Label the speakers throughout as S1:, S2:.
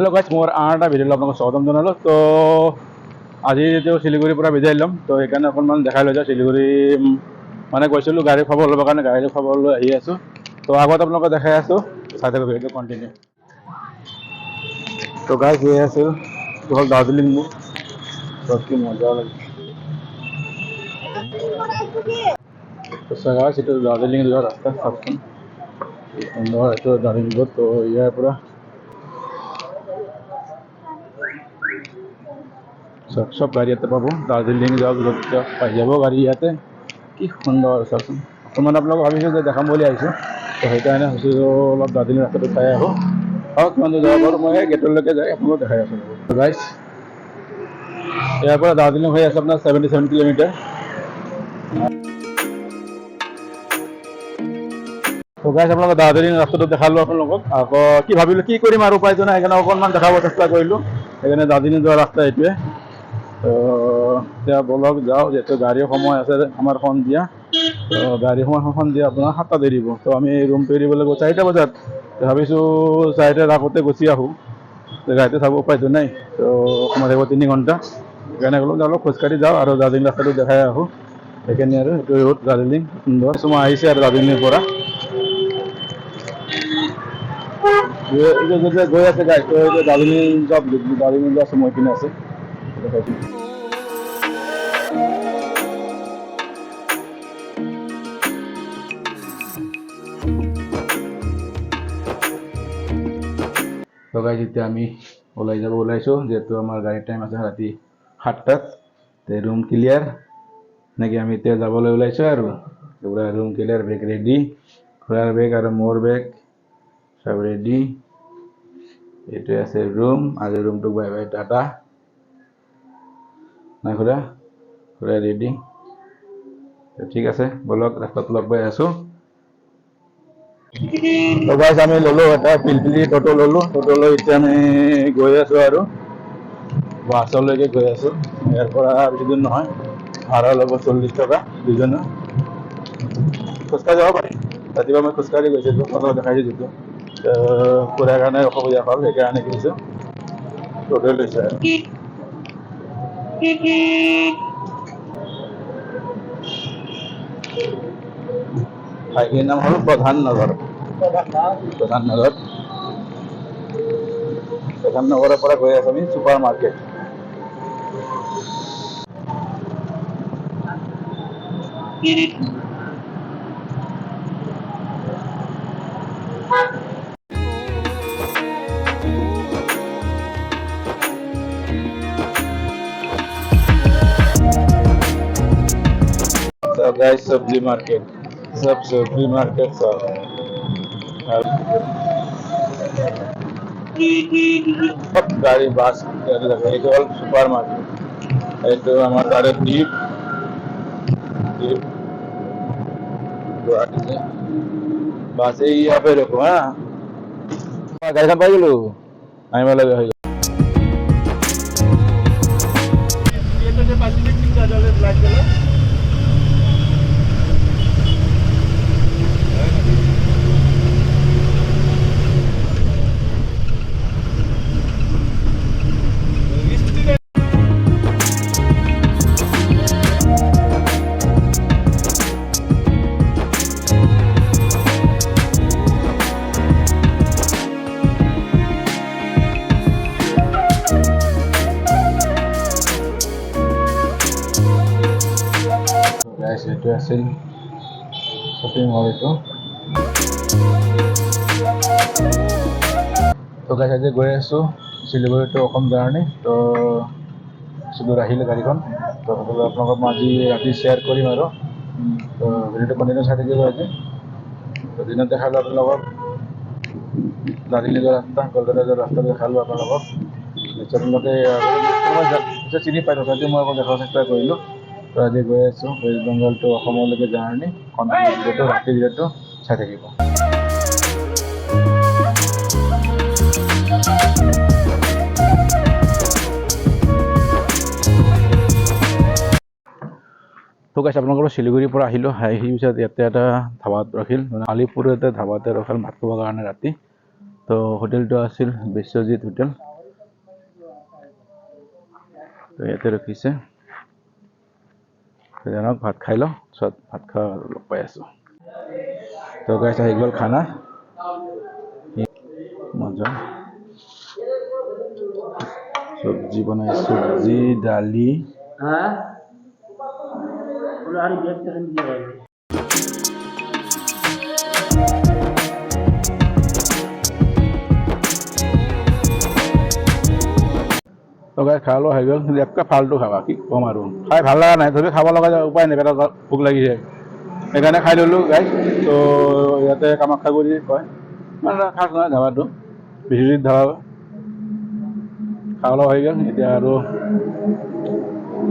S1: Hello' guys, মোৰ আন এটা ভিডিঅ'লৈ আপোনালোকক স্বাগতম জনালোঁ। তো আজি যিটো শিলিগুৰিৰ পৰা বিদায় ল'ম, তো সেইকাৰণে অকণমান দেখাই লৈ যাওঁ। শিলিগুৰি মানে গৈছিলোঁ গাড়ী খবৰ ল'বৰ কাৰণে, গাড়ী খবৰ লৈ আহি আছোঁ। তো আগত আপোনালোকক দেখাই আছোঁ, চাই থাকক ভিডিঅ'টো কণ্টিনিউ। তো গাইজ গৈ আছিল, এইটো হ'ল দাৰ্জিলিং মোৰ, তো কি মজা লাগিছে। তো গাইজ এইটো দাৰ্জিলিং যোৱা ৰাস্তা, চাওকচোন কি সুন্দৰ এইটো দাৰ্জিলিং ৰোড। তো ইয়াৰ পৰা সব গাড়ী ইয়াতে পাব। দাৰ্জিলিং যাওক য'ত যাওক পাই যাব গাড়ী ইয়াতে। কি সুন্দৰ চাওকচোন। অকণমান আপোনালোকক ভাবিছোঁ যে দেখাম বুলি আহিছোঁ, তো সেইকাৰণে ভাবিছোঁ অলপ দাৰ্জিলিং ৰাস্তাটো চাই আহোঁ। আৰু কিমান দূৰ যাব পাৰোঁ মই গেটলৈকে যাই আপোনালোকক দেখাই আছোঁ। গাইজ ইয়াৰ পৰা দাৰ্জিলিং হৈ আছে আপোনাৰ 77 কিলোমিটাৰ। তো গাইজ আপোনালোকক দাৰ্জিলিং ৰাস্তাটো দেখালোঁ আপোনালোকক। আকৌ কি ভাবিলোঁ কি কৰিম আৰু উপায়টো নাই, সেইকাৰণে অকণমান দেখাব চেষ্টা কৰিলোঁ। সেইকাৰণে দাৰ্জিলিং যোৱা ৰাস্তা এইটোৱে। তো এতিয়া বলক যাওঁ, যিহেতু গাড়ীৰ সময় আছে আমাৰ সন্ধিয়া। তো গাড়ী সময় সন্ধিয়া আপোনাৰ 7টাত এৰিব। তো আমি ৰুমটো এৰিব লাগিব 4টা বজাত। ভাবিছোঁ 4টাত আগতে গুচি আহোঁ, গাড়ীটো চাব উপায়টো নাই। তো সময় লাগিব 3 ঘণ্টা। সেইকাৰণে অলপ খোজকাঢ়ি যাওঁ আৰু দাৰ্জিলিং ৰাস্তাটো দেখাই আহোঁ। সেইখিনি আৰু এইটো ৰোড দাৰ্জিলিং সুন্দৰ। কিছুমান আহিছে আৰু দাৰ্জিলিঙৰ পৰা গৈ আছে গাইজ। তো দাৰ্জিলিং যোৱা সময়খিনি আছে। তো গাইজ এতিয়া আমি ওলাইছোঁ, যিহেতু আমাৰ গাড়ীৰ টাইম আছে ৰাতি 7টাত। ৰুম ক্লিয়াৰ নেকি, আমি এতিয়া যাবলৈ ওলাইছোঁ আৰু পুৰা ৰুম ক্লিয়াৰ, বেগ ৰেডি, খুৰাৰ বেগ আৰু মোৰ বেগ চব ৰেডি। এইটোৱে আছে ৰুম, আৰু ৰুমটোক বাই বাই টাটা নাই খুৰা ৰেডি। ঠিক আছে বলক, ৰাস্তাত লগ পাই আছোঁ। তো গাইজ আমি ল'লোঁ এটা পিলপিলি টোটো ল'লোঁ। টোটো লৈ এতিয়া আমি গৈ আছোঁ আৰু বাছলৈকে গৈ আছোঁ। ইয়াৰ পৰা বেছি দূৰ নহয়, ভাড়া ল'ব 40 টকা দুজনৰ। খোজকাঢ়ি যাব পাৰি। ৰাতিপুৱা মই খোজকাঢ়ি গৈছিলোঁ, আপোনালোকক দেখাইছোঁ যিটো। খুৰাৰ কাৰণে অসুবিধা হ'ল, সেইকাৰণে কি হৈছে টোটো লৈছে আৰু। ঠাইখিনিৰ নাম হ'ল প্ৰধান নগৰৰ পৰা গৈ আছোঁ আমি ছুপাৰ মাৰ্কেট। So guys, सब्जी मार्केट, सब सब्जी मार्केट सब गाड़ी बास এইটো হ'ল ছুপাৰ মাৰ্কেট। এইটো আমাৰ তাৰে দ্বীপ গুৱাহাটীতে বাছ এই ইয়াৰ পৰা দেখো হা, গাড়ীখন পাই গ'লো, নামিব লগা হৈ গ'ল। এইটো আছিল শ্বপিং মল এইটো। তো গাইজ আজি গৈ আছোঁ শিলিগুৰি টু অসম জাৰ্ণি। তো বেছি দূৰ আহিলে গাড়ীখন। তো আপোনালোকক মই আজি ৰাতি শ্বেয়াৰ কৰিম আৰু। তো ভিডিঅ'টো কণ্টিনিউ চাই থাকিব আজি। তো দিনত দেখালোঁ আপোনালোকক দাৰ্জিলিং যোৱা ৰাস্তা, কলকাতা যোৱা ৰাস্তা দেখালোঁ আপোনালোকক। নিশ্চয় আপোনালোকে চিনি পাই তথাপিও মই আকৌ দেখাব চেষ্টা কৰিলোঁ। তো আজি গৈ আছোঁ ৱেষ্ট বেংগল টু অসমলৈকে জাৰ্ণি। কণ্টিনিউ ভিডিঅ'টো ৰাতি ভিডিঅ'টো চাই থাকিব। তো গাইজ আপোনালোকৰ শিলিগুৰিৰ পৰা আহিলোঁ, আহি পিছত ইয়াতে এটা ধাবাত ৰখিল, মানে আলিপুৰতে ধাবাতে ৰখাল ভাত খাবৰ কাৰণে ৰাতি। তো হোটেলটো আছিল বিশ্বজিৎ হোটেল। তো ইয়াতে ৰখিছে জানক ভাত খাই লওঁ পিছত ভাত খোৱা লগ পাই আছোঁ তো গাইছ আহি গ'ল খানা মজা চব্জি বনাই চব্জি দালি তো গাইছ খাই লোৱা হৈ গ'ল কিন্তু একে ফাল্টু খাবা কি ক'ম আৰু খাই ভাল লগা নাই তথাপি খাব লগা উপায় নাই পেটত ভোক লাগিছে সেইকাৰণে খাই ল'লোঁ গাইছ তো ইয়াতে কামাখ্যাগুৰি কয় মানে খাছ নহয় ধাবাটো বিশ্বজিৎ ধাবা খাই লোৱা হৈ গ'ল এতিয়া আৰু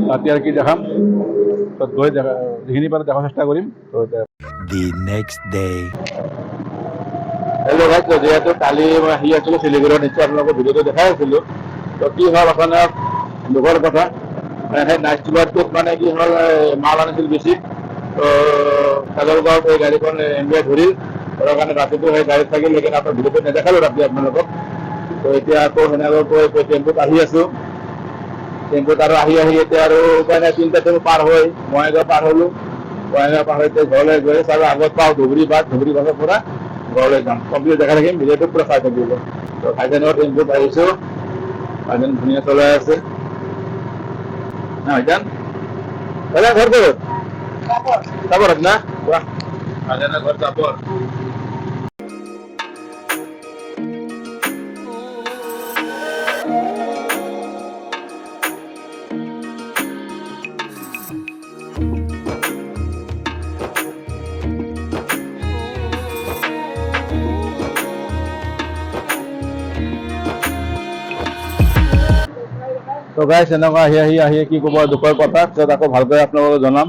S1: ৰাতি আৰু কি দেখাম তাত গৈ যিখিনি পাৰোঁ দেখাৰ চেষ্টা কৰিম তো এতিয়া
S2: The next day.
S1: হেল্ল' গাইছ যিহেতু কালি মই আহি আছিলোঁ শিলিগুৰিত নিশ্চয় আপোনালোকৰ ভিডিঅ'টো দেখাই আছিলোঁ তো কি হ'ল আপোনাৰ দুখৰ কথা সেই নাইট চুপাৰটোত মানে কি হ'ল মাল আনিছিল বেছি তো কাজলগাঁৱত এই গাড়ীখন এমবিআই ধৰিল ধৰাৰ কাৰণে ৰাতিটো সেই গাড়ীত থাকিল লেকিন আপোনাৰ ভিডিঅ'টো নেদেখালোঁ ৰাতি আপোনালোকক তো এতিয়া আকৌ সেনেকৈ টেম্পুত আহি আছোঁ টেম্পুত আৰু আহি এতিয়া আৰু উপায় নাই 3টা টেম্পু পাৰ হৈ বঙাইগাঁও পাৰ হ'লোঁ বঙাইগাঁও পাৰ হৈ ঘৰলৈ গৈ চালোঁ আগত পাওঁ ধুবুৰী বাছৰ পৰা ঘৰলৈ যাম কমপ্লিট দেখাই থাকিম ভিডিঅ'টো পুৰা চাই থাকিব তো ভাইজানৰ টেম্পুত আহিছোঁ ভাইজান ধুনীয়া চলাই আছে ভাইজান দাদা ঘৰ ক'ত চাপৰত না কোৱা ভাইজানৰ ঘৰ চাপৰ তো গাইছ এনেকুৱা আহি কি ক'ব দুখৰ কথা পিছত আকৌ ভালকৈ আপোনালোকক জনাম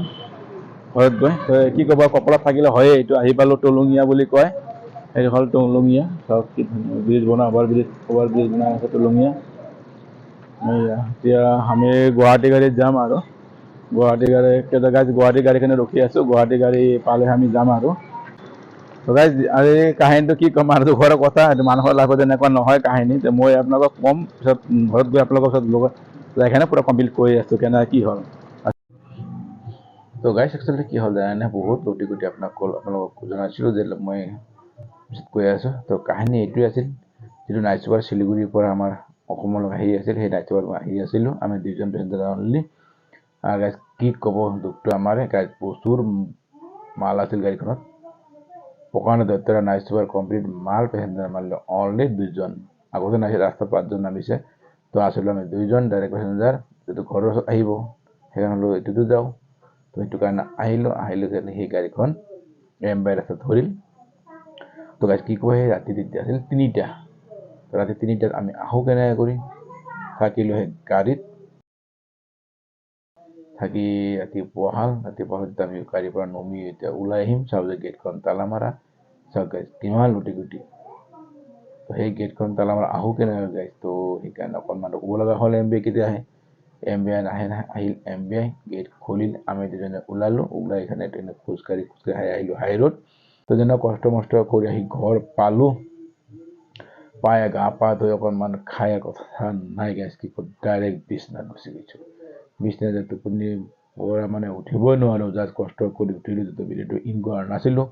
S1: ঘৰত গৈ কি ক'ব কপালত থাকিলে হয়েই এইটো আহি পালোঁ টলঙীয়া বুলি কয় সেইটো হ'ল টলঙীয়া চাওক কি ধুনীয়া ব্ৰিজ বনাই অভাৰ ব্ৰিজ বনাই আছে টলঙীয়া এতিয়া আমি গুৱাহাটী গাড়ীত যাম আৰু গুৱাহাটী গাড়ীখিনি ৰখি আছোঁ গুৱাহাটী গাড়ী পালে আমি যাম আৰু তো গাইছ আজি কাহিনীটো কি ক'ম আৰু দুখৰ কথা এইটো মানুহৰ লাইফত এনেকুৱা নহয় কাহিনী মই আপোনালোকক ক'ম পিছত ঘৰত গৈ আপোনালোকৰ পিছত লগত যাইখানে পুৰা কমপ্লিট কৰি আছোঁ কেনে কি হ'ল তো গাইছ একচুৱেলি কি হ'ল জানেনে বহুত গুটি আপোনালোকক জনাইছিলোঁ যে মই পিছত কৈ আছোঁ তো কাহিনী এইটোৱে আছিল যিটো নাইট চুপাৰ শিলিগুৰিৰ পৰা আমাৰ অসমলৈ আহি আছিল সেই নাইট চুপাৰ আহি আছিলোঁ আমি 2জন পেচেঞ্জাৰ অনলি আৰু গাইছ কি ক'ব দুখটো আমাৰে গাইছ প্ৰচুৰ মাল আছিল গাড়ীখনত পকানে দত্তৰা নাইট চুপাৰ কমপ্লিট মাল পেচেঞ্জাৰ মাৰিলে অনলি 2জন আগতে নাছিল ৰাস্তাত 5জন নামিছে তো আছিলোঁ আমি 2জন ডাইৰেক্ট পেচেঞ্জাৰ যিটো ঘৰৰ ওচৰত আহিব সেইকাৰণে এইটোতো যাওঁ তো সেইটো কাৰণে আহিলোঁ সেই গাড়ীখন এমবাই ৰাস্তাত ধৰিল তো গাইছ কি কয় ৰাতি তেতিয়া আছিল 3টা তো ৰাতি 3টাত আমি আহোঁ কেনেকৈ কৰি থাকিলোঁ সেই গাড়ীত থাকি ৰাতিপুৱা আমি গাড়ীৰ পৰা নমি এতিয়া ওলাই আহিম চাওঁ যে গেটখন তালা মাৰা চাওক গাইছ কিমান লুটি তো সেই গেটখন তালা মাৰা আহোঁ কেনেকৈ গাইছ তো সেইকাৰণে অকণমান ৰখিব লগা হ'ল এমবিআই কেতিয়া আহে এমবিআই আহিল এমবিআই গেট খুলিল আমি দুজনে ওলালোঁ ওলাই এখানে খোজকাঢ়ি আহিলোঁ হাই ৰোড তো যেনে কষ্ট মষ্ট কৰি আহি ঘৰ পালোঁ পাই গা পা ধুই অকণমান খাই কথা নাই গাইছ কি কয় ডাইৰেক্ট বিছনাত গুচি গৈছোঁ বিছনাত টোপনি পৰা মানে উঠিবই নোৱাৰোঁ জাষ্ট কষ্ট কৰি উঠিলোঁ যিটো ভিডিঅ'টো ইন কৰা নাছিলোঁ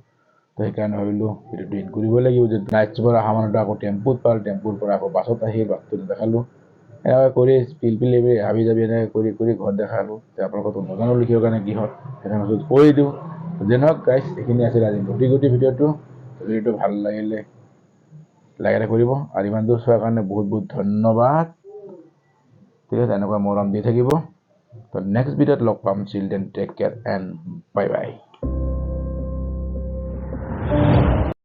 S1: তো সেইকাৰণে ভাবিলোঁ ভিডিঅ'টো ইন কৰিব লাগিব যে নাইট চুপাৰ অহা মানুহটো আকৌ টেম্পুত পাল টেম্পুৰ পৰা আকৌ বাছত আহি বাছটো দেখালোঁ এনেকৈ কৰি পিলপিলি হাবি যাবি এনেকৈ কৰি ঘৰত দেখালোঁ আপোনালোকতো নাজানো লিখিবৰ কাৰণে কি হ'ল সেইকাৰণে কৰি দিওঁ যেনে হওক গাইছ এইখিনি আছিল আজি গুটি ভিডিঅ'টো ভাল লাগিলে লাইক এটা কৰিব আৰু ইমান দূৰ চোৱাৰ কাৰণে বহুত ধন্যবাদ ঠিক আছে এনেকুৱা মৰম দি থাকিব তো নেক্সট ভিডিঅ'ত লগ পাম children take care and bye by